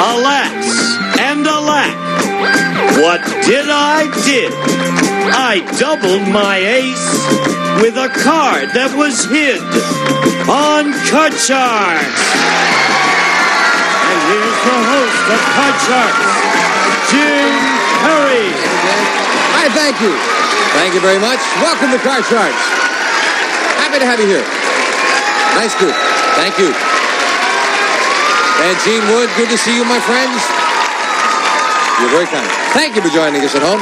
Alas and alack, what did I did? I doubled my ace with a card that was hid on Cut Charts. And here's the host of Cut Charts, Jim Perry. Hi, thank you. Thank you very much. Welcome to Cut Charts. Happy to have you here. Nice group. Thank you. And Gene Wood, good to see you, my friends. You're very kind. Thank you for joining us at home.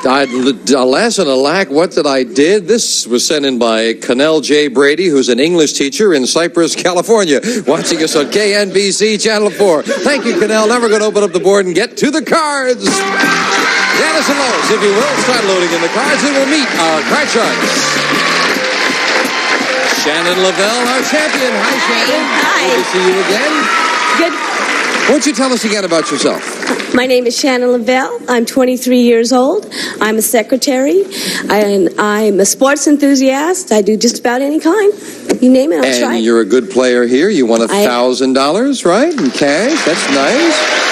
Alas and alack, what did I did? This was sent in by Connell J. Brady, who's an English teacher in Cypress, California, watching us on KNBC Channel 4. Thank you, Connell. Now we're going to open up the board and get to the cards. Janice and Lois, if you will, start loading in the cards and we'll meet our card charts. Shannon Lavelle, our champion. Hi, Shannon. Hi. Good to see you again. Good. Won't you tell us again about yourself? My name is Shannon Lavelle. I'm 23 years old. I'm a secretary. I'm a sports enthusiast. I do just about any kind. You name it, I'll try. And you're a good player here. You won $1,000, right? In cash. That's nice.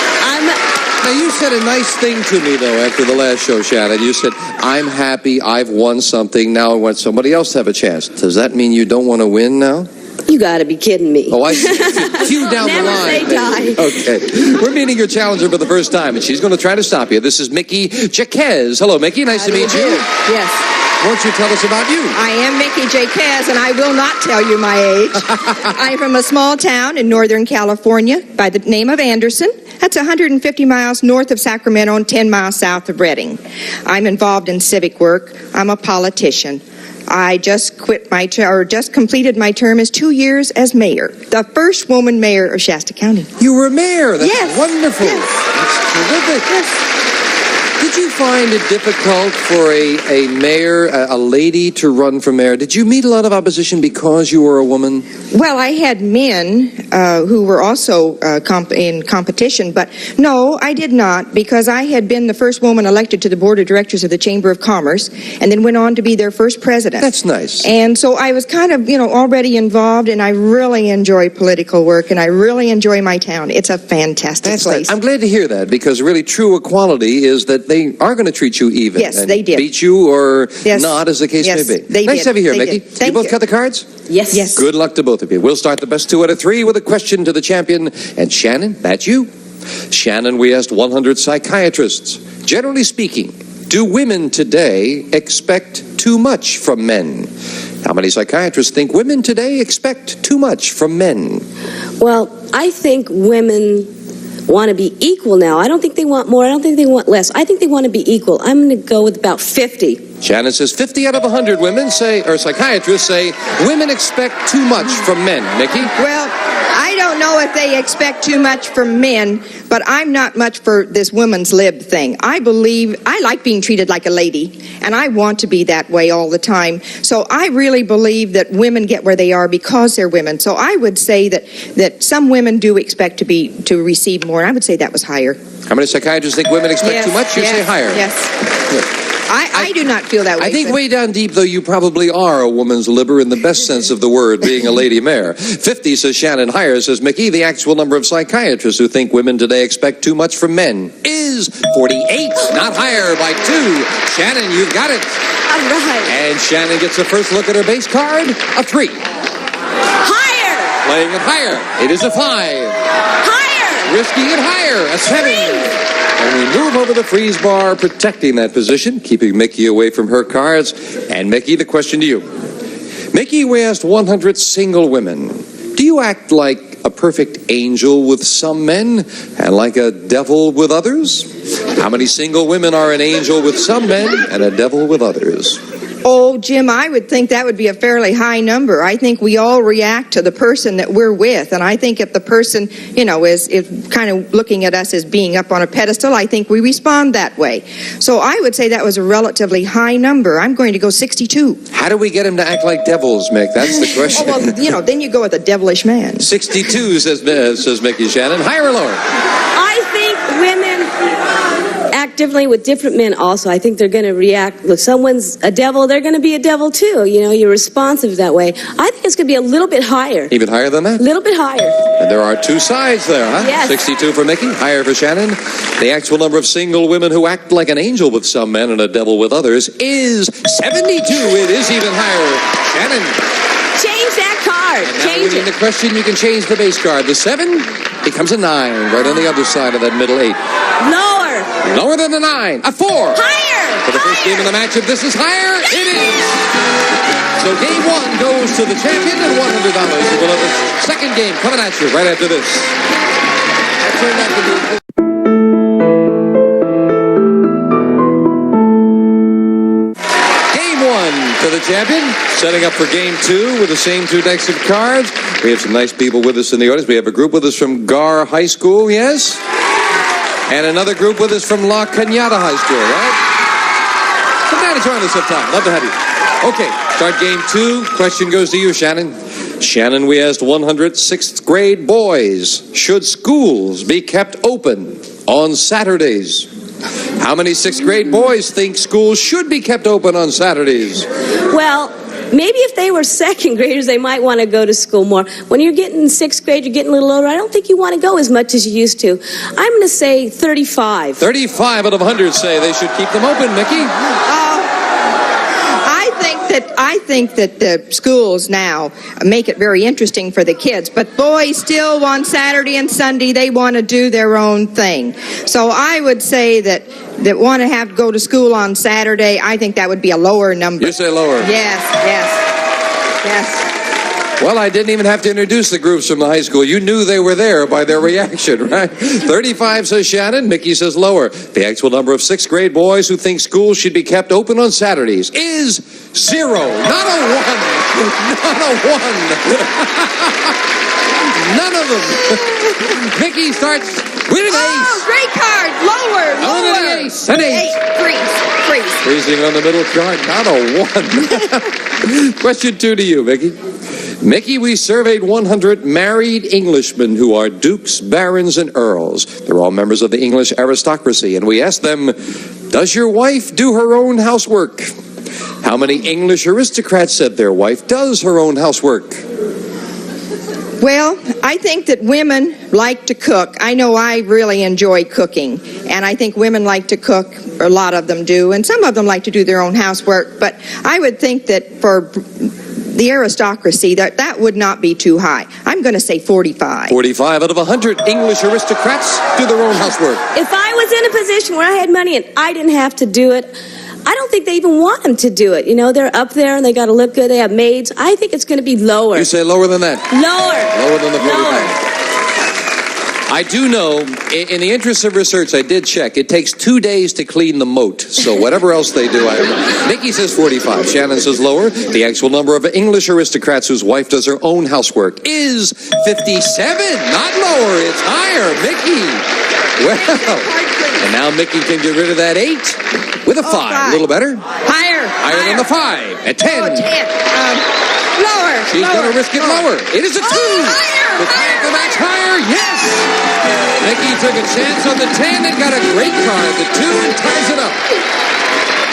Now, you said a nice thing to me, though, after the last show, Shannon. You said, I'm happy, I've won something, now I want somebody else to have a chance. Does that mean you don't want to win now? You got to be kidding me. Oh, I see. Few down the line. Never say die. Okay. We're meeting your challenger for the first time, and she's going to try to stop you. This is Mickie Jaquez. Hello, Mickie. Nice to meet you. Yes. Won't you tell us about you? I am Mickie Jaquez, and I will not tell you my age. I'm from a small town in Northern California by the name of Anderson. That's 150 miles north of Sacramento and 10 miles south of Redding. I'm involved in civic work. I'm a politician. I just just completed my term as 2 years as mayor, the first woman mayor of Shasta County. You were mayor. That's yes. wonderful. Yes. That's terrific. Yes. Did you find it difficult for a mayor, a lady, to run for mayor? Did you meet a lot of opposition because you were a woman? Well, I had men who were also in competition, but no, I did not, because I had been the first woman elected to the board of directors of the Chamber of Commerce, and then went on to be their first president. That's nice. And so I was kind of, already involved, and I really enjoy political work, and I really enjoy my town. It's a fantastic place. Nice. I'm glad to hear that, because really true equality is that they are going to treat you even. Yes, and they did. Beat you or yes. not, as the case yes, may be. They nice did. to have you here, they Mickie. Thank you both cut the cards? Yes. Yes. Good luck to both of you. We'll start the best 2 out of 3 with a question to the champion. And Shannon, that's you. Shannon, we asked 100 psychiatrists. Generally speaking, do women today expect too much from men? How many psychiatrists think women today expect too much from men? Well, I think women want to be equal now. I don't think they want more. I don't think they want less. I think they want to be equal. I'm going to go with about 50. Shannon says 50 out of 100 women say, or psychiatrists say, women expect too much from men. Mickie? Well, I don't know if they expect too much from men, but I'm not much for this women's lib thing. I like being treated like a lady, and I want to be that way all the time. So I really believe that women get where they are because they're women. So I would say that some women do expect to receive more. I would say that was higher. How many psychiatrists think women expect too much? You say higher. Yes. I do not feel that way. I think way down deep, though, you probably are a woman's liber in the best sense of the word, being a lady mayor. 50, says Shannon. Higher, says Mickie. The actual number of psychiatrists who think women today expect too much from men is 48. Not higher by 2. Shannon, you've got it. All right. And Shannon gets a first look at her base card. A 3. Higher. Playing it higher. It is a 5. Higher. Risking it higher. A 7. And we move over the freeze bar, protecting that position, keeping Mickie away from her cards. And Mickie, the question to you. Mickie, we asked 100 single women. Do you act like a perfect angel with some men and like a devil with others? How many single women are an angel with some men and a devil with others? Oh, Jim, I would think that would be a fairly high number. I think we all react to the person that we're with. And I think if the person, is kind of looking at us as being up on a pedestal, I think we respond that way. So I would say that was a relatively high number. I'm going to go 62. How do we get him to act like devils, Mick? That's the question. Oh, well, then you go with a devilish man. 62, says Mickie. Shannon. Higher or lower? I think women act differently with different men also. I think they're going to react. If someone's a devil, they're going to be a devil too. You know, you're responsive that way. I think it's going to be a little bit higher. Even higher than that? A little bit higher. And there are two sides there, huh? Yes. 62 for Mickie, higher for Shannon. The actual number of single women who act like an angel with some men and a devil with others is 72. It is even higher. Shannon. Change that card. Change it. The question, you can change the base card. The 7 becomes a 9, right on the other side of that middle 8. Lower. Lower than the 9. A 4. Higher. For the first game of the match, if this is higher, it is. So game 1 goes to the champion and $100. We'll have the second game coming at you right after this. I'll turn that to the... To the champion, setting up for game 2 with the same 2 decks of cards. We have some nice people with us in the audience. We have a group with us from Gar High School, yes? And another group with us from La Cañada High School, right? Come down and join us sometime. Love to have you. Okay, start game 2. Question goes to you, Shannon. Shannon, we asked 100 6th grade boys, should schools be kept open on Saturdays? How many 6th grade boys think schools should be kept open on Saturdays? Well, maybe if they were 2nd graders, they might want to go to school more. When you're getting 6th grade, you're getting a little older, I don't think you want to go as much as you used to. I'm going to say 35. 35 out of 100 say they should keep them open, Mickie. I think that the schools now make it very interesting for the kids, but boys still on Saturday and Sunday, they want to do their own thing. So I would say that want to have to go to school on Saturday, I think that would be a lower number. You say lower? Yes. Well, I didn't even have to introduce the groups from the high school. You knew they were there by their reaction, right? 35 says Shannon. Mickie says lower. The actual number of 6th grade boys who think schools should be kept open on Saturdays is 0. Not a 1. Not a 1. None of them. Mickie starts with an ace. Oh, great card. Lower. An ace. An ace. Freeze. Freezing on the middle card. Not a 1. Question 2 to you, Mickie. Mickie, we surveyed 100 married Englishmen who are dukes, barons, and earls. They're all members of the English aristocracy. And we asked them, does your wife do her own housework? How many English aristocrats said their wife does her own housework? Well, I think that women like to cook. I know I really enjoy cooking, and I think women like to cook, a lot of them do, and some of them like to do their own housework, but I would think that for the aristocracy, that would not be too high. I'm going to say 45. 45 out of 100 English aristocrats do their own housework. If I was in a position where I had money and I didn't have to do it, I don't think they even want them to do it. You know, they're up there and they got to look good. They have maids. I think it's going to be lower. You say lower than that? Lower. Lower than the 45. I do know, in the interest of research, I did check. It takes 2 days to clean the moat. So whatever else they do, I don't know. Mickie says 45. Shannon says lower. The actual number of English aristocrats whose wife does her own housework is 57. Not lower. It's higher. Mickie. Well, and now Mickie can get rid of that 8 with a 5. A little better? Higher. Higher than the 5. At 10. Oh, 10. Lower. She's going to risk it lower. It is a 2. Higher. With half the match higher, yes! Mickie took a chance on the 10 and got a great card. The 2 and ties it up.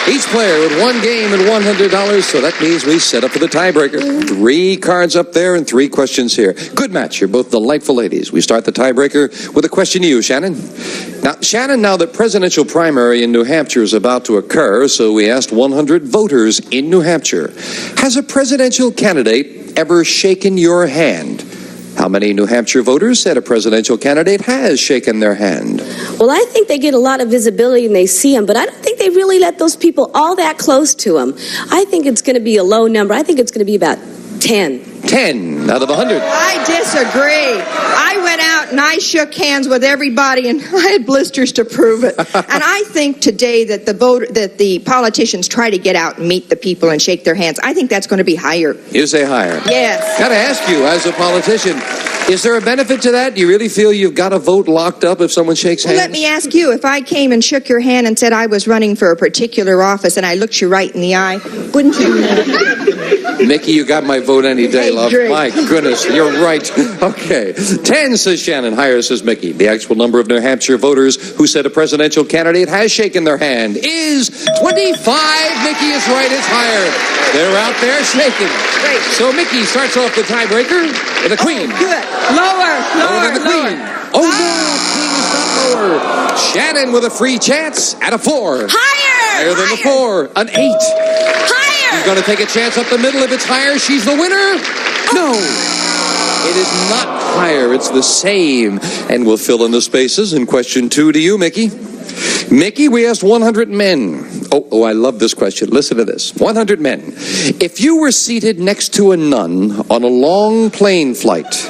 Each player with 1 game and $100, so that means we set up for the tiebreaker. 3 cards up there and 3 questions here. Good match. You're both delightful ladies. We start the tiebreaker with a question to you, Shannon. Now, Shannon, now the presidential primary in New Hampshire is about to occur, so we asked 100 voters in New Hampshire, has a presidential candidate ever shaken your hand? How many New Hampshire voters said a presidential candidate has shaken their hand? Well, I think they get a lot of visibility and they see them, but I don't think they really let those people all that close to them. I think it's going to be a low number. I think it's going to be about 10. 10 out of 100. I disagree. I went out and I shook hands with everybody, and I had blisters to prove it. And I think today that the politicians try to get out and meet the people and shake their hands. I think that's going to be higher. You say higher? Yes. Got to ask you, as a politician, is there a benefit to that? Do you really feel you've got a vote locked up if someone shakes hands? Well, let me ask you, if I came and shook your hand and said I was running for a particular office and I looked you right in the eye, wouldn't you? Mickey, you got my vote any day, love. Drake. My goodness, you're right. Okay. 10, says Shannon. Higher, says Mickey. The actual number of New Hampshire voters who said a presidential candidate has shaken their hand is 25. Mickey is right. It's higher. They're out there shaking. Great. So Mickey starts off the tiebreaker with a queen. Good. Lower. Lower than the queen. Oh, no, king is not lower. Shannon with a free chance at a 4. Higher! Higher than the 4. An 8. Higher! She's going to take a chance up the middle. If it's higher, she's the winner. No. It is not higher. It's the same. And we'll fill in the spaces in question 2 to you, Mickey. Mickey, we asked 100 men. Oh, I love this question. Listen to this. 100 men. If you were seated next to a nun on a long plane flight,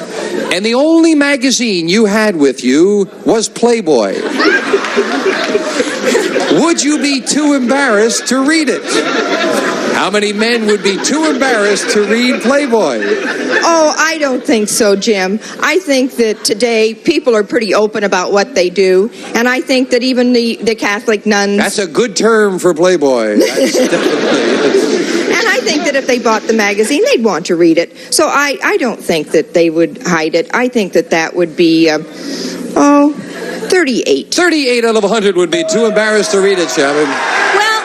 and the only magazine you had with you was Playboy, would you be too embarrassed to read it? How many men would be too embarrassed to read Playboy? Oh, I don't think so, Jim. I think that today people are pretty open about what they do, and I think that even the Catholic nuns... That's a good term for Playboy. That's definitely... And I think that if they bought the magazine, they'd want to read it. So I don't think that they would hide it. I think that that would be, 38. 38 out of 100 would be too embarrassed to read it, Shannon. Well,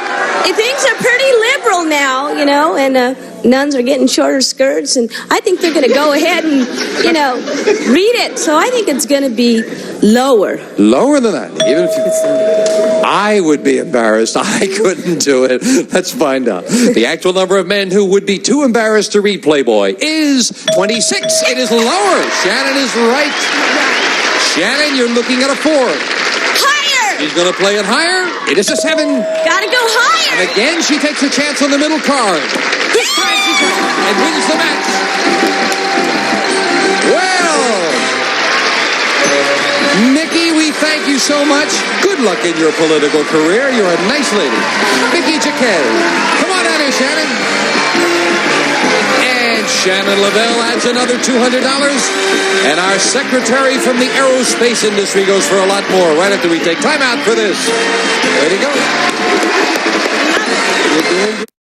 things are pretty liberal now, and nuns are getting shorter skirts, and I think they're going to go ahead and, read it. So I think it's going to be lower. Lower than that? Even if I would be embarrassed. I couldn't do it. Let's find out. The actual number of men who would be too embarrassed to read Playboy is 26. It is lower. Shannon is right. Shannon, you're looking at a 4. Higher! She's going to play it higher. It is a 7. Gotta go higher! And again, she takes a chance on the middle card. This time she's and wins the match. Well, Mickey, we thank you so much. Good luck in your political career. You're a nice lady. Mickey Jaquet. Come on out here, Shannon. And Shannon Lavelle adds another $200. And our secretary from the aerospace industry goes for a lot more right after we take time out for this. Way to go. You're doing